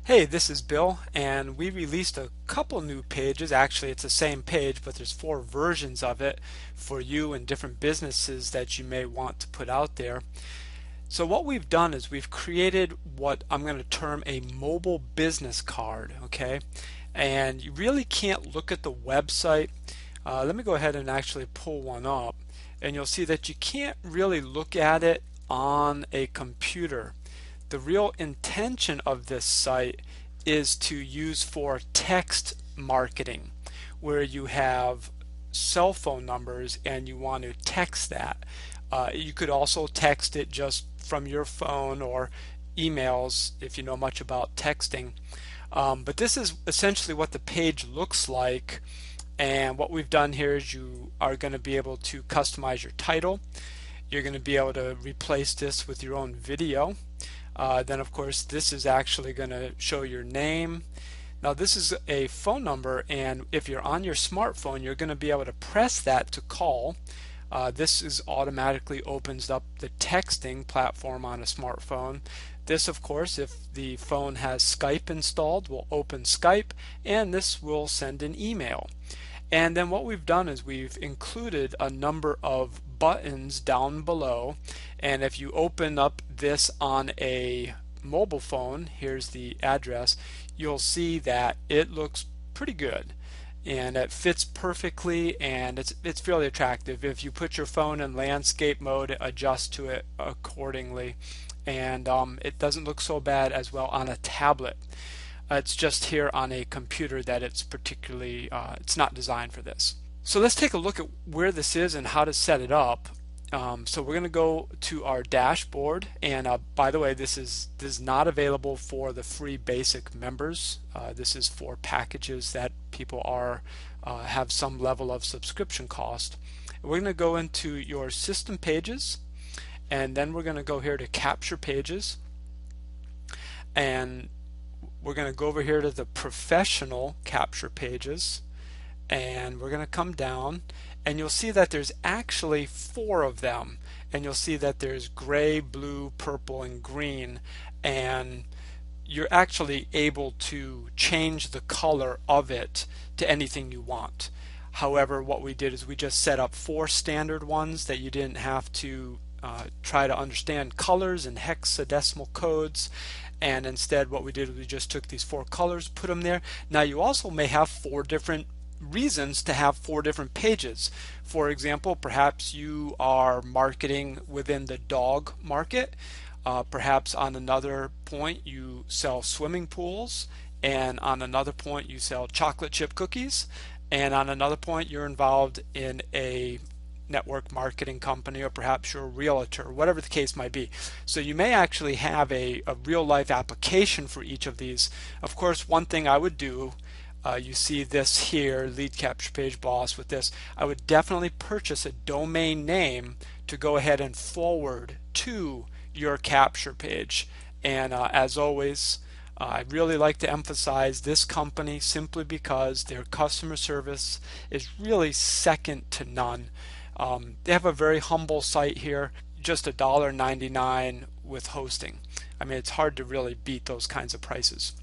Hey, this is Bill, and we released a couple new pages. Actually, it's the same page, but there's four versions of it for you and different businesses that you may want to put out there. So what we've done is we've created what I'm going to term a mobile business card, okay? And you really can't look at the website. Let me go ahead and actually pull one up, and you'll see that you can't really look at it on a computer. The real intention of this site is to use for text marketing, where you have cell phone numbers and you want to text that. You could also text it just from your phone or emails if you know much about texting. But this is essentially what the page looks like. And what we've done here is you are going to be able to customize your title. You're going to be able to replace this with your own video. Then of course this is actually going to show your name. Now this is a phone number, and if you're on your smartphone you're going to be able to press that to call. This is automatically opens up the texting platform on a smartphone. This of course, if the phone has Skype installed, will open Skype, and this will send an email. And then what we've done is we've included a number of buttons down below, and if you open up this on a mobile phone, here's the address, you'll see that it looks pretty good and it fits perfectly, and it's fairly attractive. If you put your phone in landscape mode, it adjusts to it accordingly, and it doesn't look so bad as well on a tablet. It's just here on a computer that it's particularly, it's not designed for this. So let's take a look at where this is and how to set it up. So we're going to go to our dashboard, and by the way, this is not available for the free basic members. This is for packages that people are have some level of subscription cost. We're going to go into your system pages, and then we're going to go here to capture pages, and we're going to go over here to the professional capture pages, and we're going to come down, and you'll see that there's actually four of them, and you'll see that there's gray, blue, purple, and green, and you're actually able to change the color of it to anything you want. However, what we did is we just set up four standard ones that you didn't have to try to understand colors and hexadecimal codes, and instead what we did was we just took these four colors, put them there. Now you also may have four different reasons to have four different pages. For example, perhaps you are marketing within the dog market. Perhaps on another point you sell swimming pools, and on another point you sell chocolate chip cookies, and on another point you're involved in a network marketing company, or perhaps you're a realtor, whatever the case might be. So you may actually have a real life application for each of these. Of course, one thing I would do, you see this here, Lead Capture Page Boss with this, I would definitely purchase a domain name to go ahead and forward to your capture page. And as always, I really like to emphasize this company simply because their customer service is really second to none. They have a very humble site here, just $1.99 with hosting. I mean, it's hard to really beat those kinds of prices.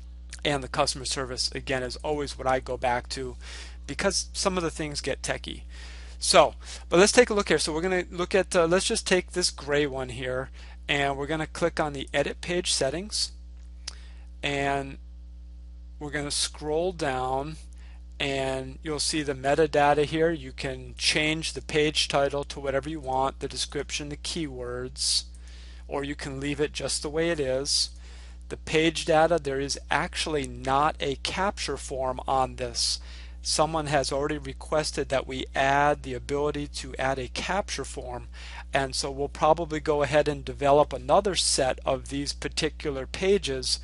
And the customer service, again, is always what I go back to, because some of the things get techie. So, but let's take a look here. So we're going to look at, let's just take this gray one here, and we're going to click on the Edit Page Settings, and we're going to scroll down, and you'll see the metadata here. You can change the page title to whatever you want, the description, the keywords, or you can leave it just the way it is. The page data, there is actually not a capture form on this. Someone has already requested that we add the ability to add a capture form, and so we'll probably go ahead and develop another set of these particular pages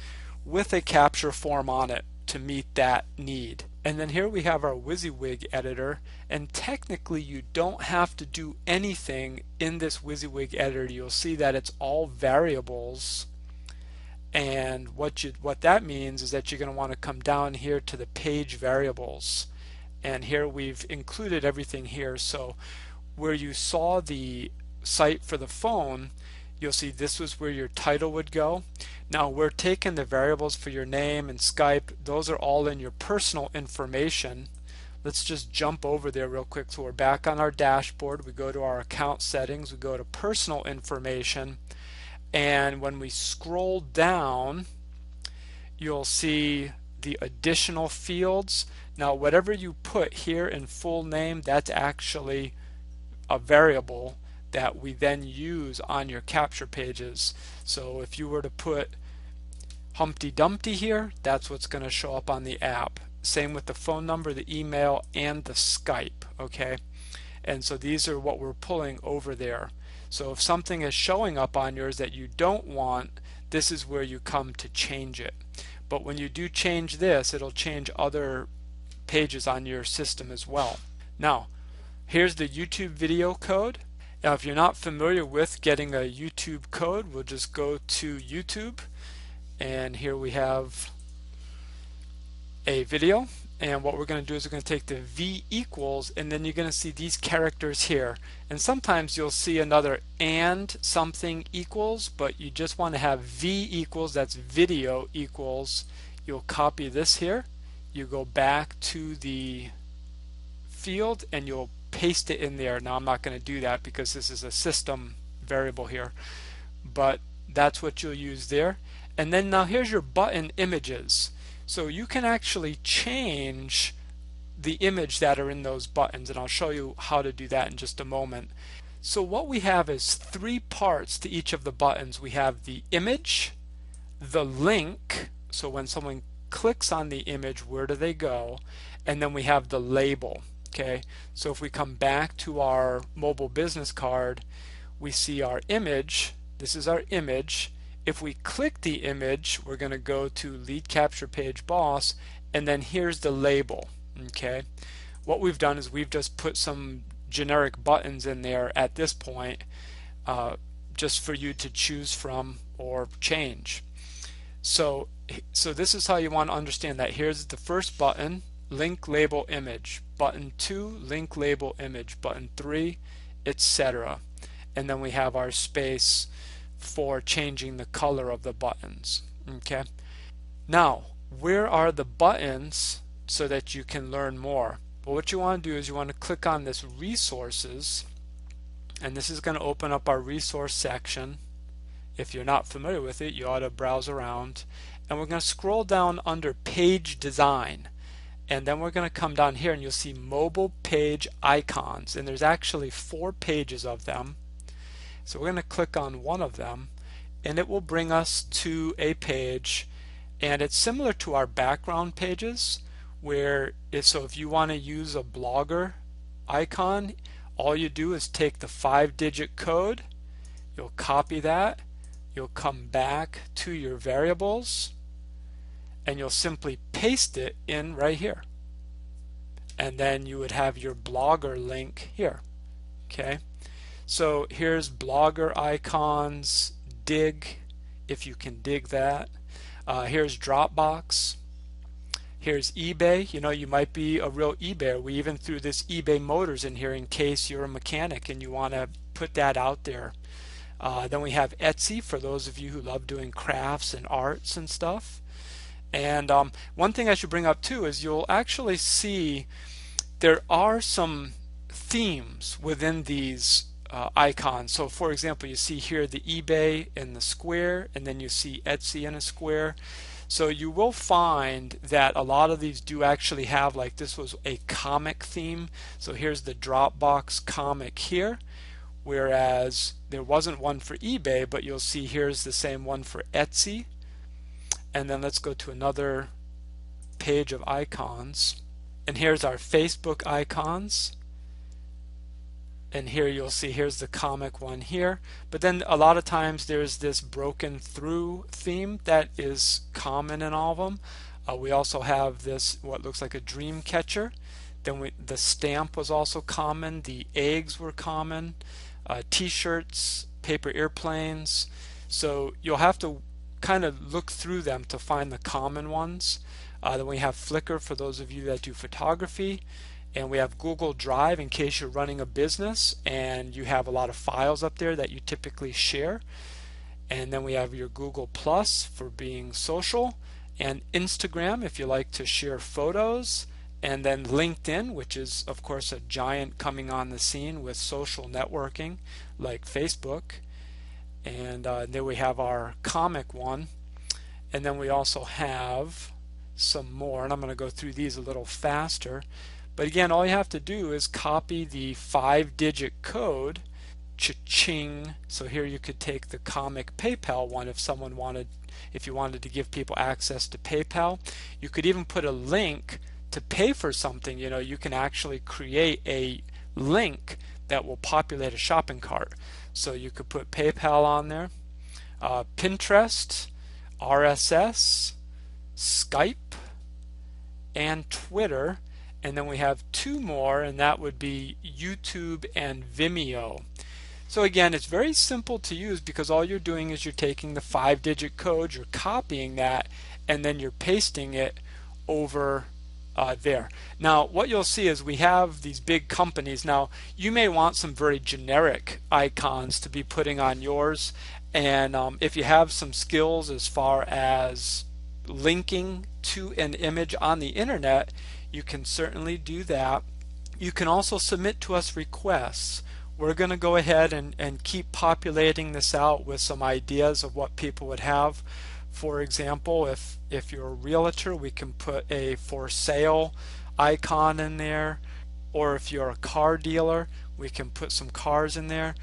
with a capture form on it to meet that need. And then here we have our WYSIWYG editor, and technically you don't have to do anything in this WYSIWYG editor. You'll see that it's all variables, and what that means is that you're going to want to come down here to the page variables, and here we've included everything here. So where you saw the site for the phone, you'll see this was where your title would go. Now we're taking the variables for your name and Skype. Those are all in your personal information. Let's just jump over there real quick. So we're back on our dashboard. We go to our account settings. We go to personal information. And when we scroll down, you'll see the additional fields. Now whatever you put here in full name, that's actually a variable that we then use on your capture pages. So if you were to put Humpty Dumpty here, that's what's going to show up on the app. Same with the phone number, the email, and the Skype, okay? And so these are what we're pulling over there. So if something is showing up on yours that you don't want, this is where you come to change it. But when you do change this, it'll change other pages on your system as well. Now, here's the YouTube video code. Now, if you're not familiar with getting a YouTube code, we'll just go to YouTube, and here we have a video. And what we're going to do is we're going to take the V equals, and then you're going to see these characters here. And sometimes you'll see another and something equals, but you just want to have V equals, that's video equals. You'll copy this here. You go back to the field and you'll paste it in there. Now I'm not going to do that because this is a system variable here, but that's what you'll use there. And then now here's your button images. So you can actually change the image that are in those buttons, and I'll show you how to do that in just a moment. So what we have is three parts to each of the buttons. We have the image, the link, so when someone clicks on the image, where do they go? And then we have the label. Okay, so if we come back to our mobile business card, we see our image. This is our image. If we click the image, we're going to go to Lead Capture Page Boss, and then here's the label. Okay, what we've done is we've just put some generic buttons in there at this point, just for you to choose from or change. So this is how you want to understand that. Here's the first button, link label image. Button 2, link label image. Button 3, etc. And then we have our space for changing the color of the buttons. Okay. Now, where are the buttons so that you can learn more? Well, what you want to do is you want to click on this resources, and this is going to open up our resource section. If you're not familiar with it, you ought to browse around, and we're going to scroll down under page design, and then we're going to come down here and you'll see mobile page icons, and there's actually 4 pages of them. So we're going to click on one of them, and it will bring us to a page, and it's similar to our background pages, where so if you want to use a blogger icon, all you do is take the 5-digit code, you'll copy that, you'll come back to your variables, and you'll simply paste it in right here, and then you would have your blogger link here. Okay, so here's blogger icons, dig, if you can dig that. Here's Dropbox. Here's eBay. You know, you might be a real eBayer. We even threw this eBay Motors in here in case you're a mechanic and you want to put that out there. Then we have Etsy for those of you who love doing crafts and arts and stuff. And one thing I should bring up too is you'll actually see there are some themes within these icons. So for example, you see here the eBay in the square, and then you see Etsy in a square. So you will find that a lot of these do actually have, like this was a comic theme. So here's the Dropbox comic here, whereas there wasn't one for eBay, but you'll see here's the same one for Etsy. And then let's go to another page of icons, and here's our Facebook icons, and here you'll see here's the comic one here. But then a lot of times there's this broken through theme that is common in all of them. We also have this what looks like a dream catcher. Then the stamp was also common, the eggs were common, t-shirts, paper airplanes. So you'll have to kind of look through them to find the common ones. Then we have Flickr for those of you that do photography, and we have Google Drive in case you're running a business and you have a lot of files up there that you typically share. And then we have your Google Plus for being social, and Instagram if you like to share photos, and then LinkedIn, which is of course a giant coming on the scene with social networking like Facebook. And then we have our comic one, and then we also have some more, and I'm going to go through these a little faster. But again, all you have to do is copy the 5-digit code, cha-ching. So here you could take the comic PayPal one if you wanted to give people access to PayPal. You could even put a link to pay for something. You can actually create a link that will populate a shopping cart. So you could put PayPal on there, Pinterest, RSS, Skype, and Twitter. And then we have 2 more, and that would be YouTube and Vimeo. So again, it's very simple to use because all you're doing is you're taking the 5-digit code, you're copying that, and then you're pasting it over there. Now what you'll see is we have these big companies. Now you may want some very generic icons to be putting on yours, and if you have some skills as far as linking to an image on the internet, you can certainly do that. You can also submit to us requests. We're going to go ahead and keep populating this out with some ideas of what people would have. For example, if you're a realtor, we can put a for sale icon in there, or if you're a car dealer, we can put some cars in there.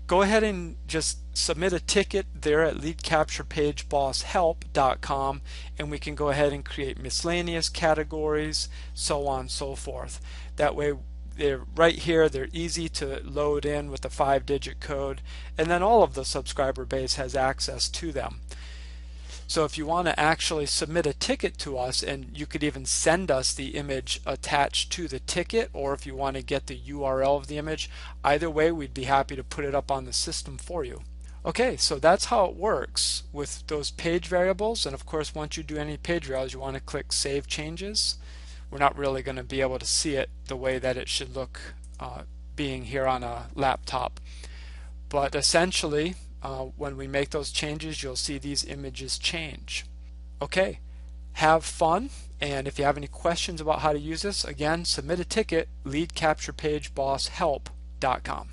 Go ahead and just submit a ticket there at leadcapturepageboshelp.com, and we can go ahead and create miscellaneous categories, so on and so forth. That way they're right here, they're easy to load in with the 5-digit code, and then all of the subscriber base has access to them. So if you want to actually submit a ticket to us, and you could even send us the image attached to the ticket, or if you want to get the URL of the image, either way we'd be happy to put it up on the system for you. Okay, so that's how it works with those page variables. And of course, once you do any page variables, you want to click Save Changes. We're not really going to be able to see it the way that it should look being here on a laptop. But essentially, when we make those changes, you'll see these images change. Okay, have fun, and if you have any questions about how to use this, again, submit a ticket, leadcapturepageboshelp.com.